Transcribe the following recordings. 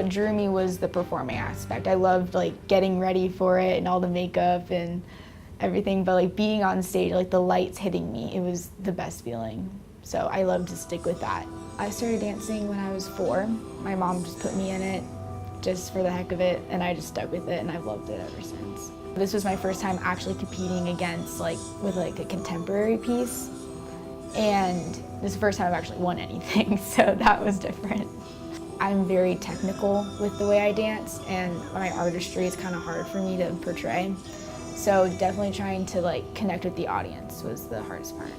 what drew me was the performing aspect. I loved like getting ready for it and all the makeup and everything, but like being on stage, like the lights hitting me, it was the best feeling. So I love to stick with that. I started dancing when I was 4. My mom just put me in it just for the heck of it, and I just stuck with it, and I've loved it ever since. This was my first time actually competing against with a contemporary piece, and this is the first time I've actually won anything, so that was different. I'm very technical with the way I dance, and my artistry is kind of hard for me to portray. So definitely trying to connect with the audience was the hardest part.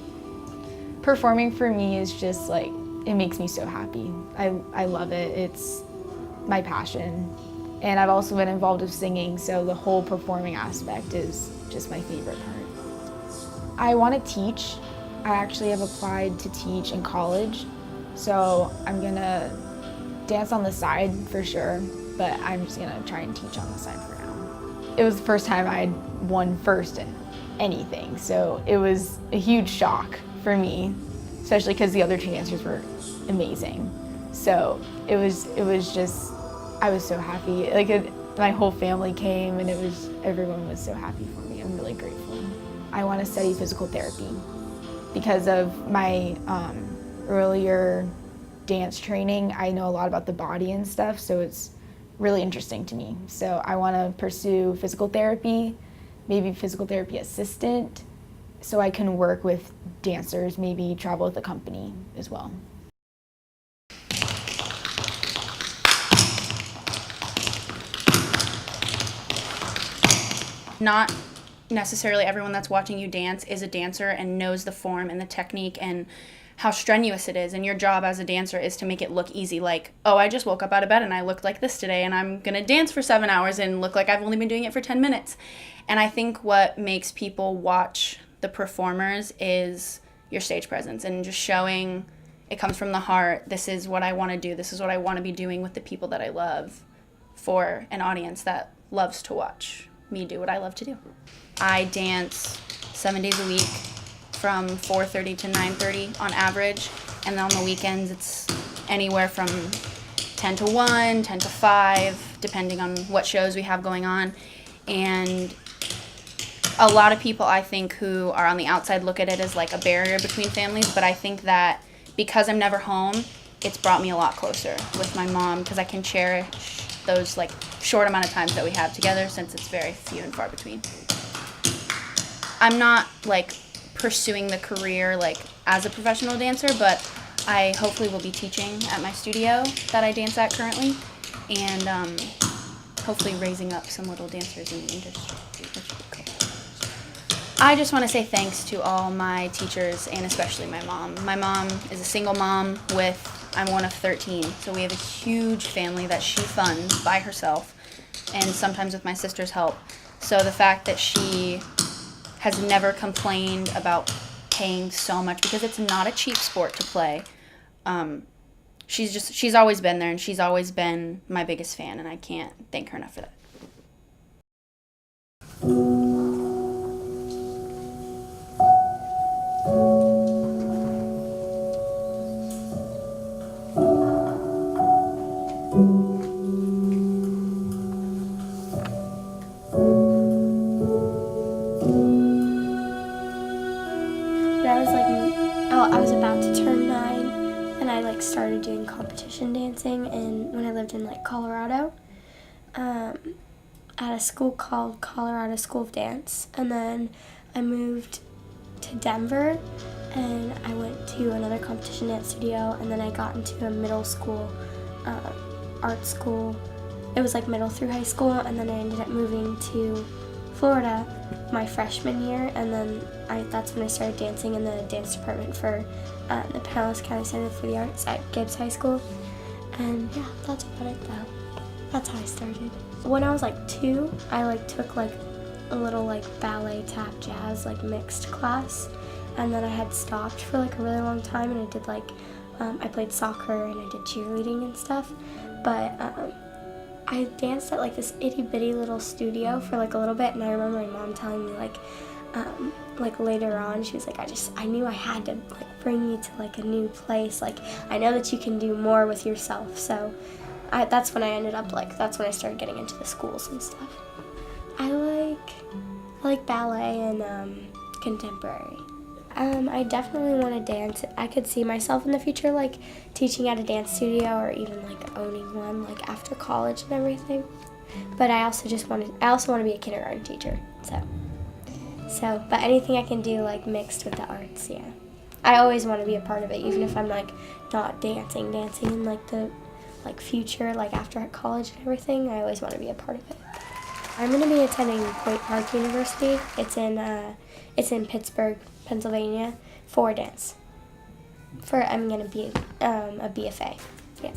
Performing for me is just it makes me so happy. I love it. It's my passion. And I've also been involved with singing, so the whole performing aspect is just my favorite part. I want to teach. I actually have applied to teach in college, so I'm gonna dance on the side for sure, but I'm just gonna try and teach on the side for now. It was the first time I'd won first in anything, so it was a huge shock for me, especially because the other 2 dancers were amazing. So it was just, I was so happy. My whole family came, and everyone was so happy for me. I'm really grateful. I want to study physical therapy because of my earlier dance training. I know a lot about the body and stuff, so it's really interesting to me. So I want to pursue physical therapy, maybe physical therapy assistant, so I can work with dancers, maybe travel with a company as well. Not necessarily everyone that's watching you dance is a dancer and knows the form and the technique and how strenuous it is, and your job as a dancer is to make it look easy, oh, I just woke up out of bed and I looked like this today, and I'm gonna dance for 7 hours and look like I've only been doing it for 10 minutes. And I think what makes people watch the performers is your stage presence and just showing it comes from the heart. This is what I want to do. This is what I want to be doing with the people that I love for an audience that loves to watch me do what I love to do. I dance 7 days a week from 4:30 to 9:30 on average, and then on the weekends it's anywhere from 10 to 1, 10 to 5, depending on what shows we have going on. And a lot of people, I think, who are on the outside look at it as a barrier between families, but I think that because I'm never home, it's brought me a lot closer with my mom, because I can cherish those short amount of times that we have together, since it's very few and far between. I'm not pursuing the career as a professional dancer, but I hopefully will be teaching at my studio that I dance at currently, and hopefully raising up some little dancers in the industry, which would be cool. I just want to say thanks to all my teachers, and especially my mom. My mom is a single mom I'm one of 13, so we have a huge family that she funds by herself, and sometimes with my sister's help. So the fact that she has never complained about paying so much, because it's not a cheap sport to play. She's always been there, and she's always been my biggest fan, and I can't thank her enough for that. I was about to turn 9, and I started doing competition dancing, and when I lived in Colorado, at a school called Colorado School of Dance, and then I moved to Denver, and I went to another competition dance studio, and then I got into a middle school art school. It was middle through high school, and then I ended up moving to Florida my freshman year, and then that's when I started dancing in the dance department for the Pinellas County Center for the Arts at Gibbs High School. And yeah, that's about it though. That's how I started. When I was 2, I took a little ballet tap jazz mixed class, and then I had stopped for a really long time, and I did I played soccer and I did cheerleading and stuff, but I danced at this itty bitty little studio for a little bit, and I remember my mom telling me later on, she was I knew I had to bring you to a new place, I know that you can do more with yourself. So that's when I ended up that's when I started getting into the schools and stuff. I like ballet and contemporary. I definitely want to dance. I could see myself in the future like teaching at a dance studio or even like owning one like after college and everything. But I also want to be a kindergarten teacher. But anything I can do like mixed with the arts, yeah. I always want to be a part of it, even if I'm like not dancing in like the future, like after college and everything. I always want to be a part of it. I'm going to be attending Point Park University. It's in Pittsburgh, Pennsylvania, for dance. I'm going to be a BFA. Yeah.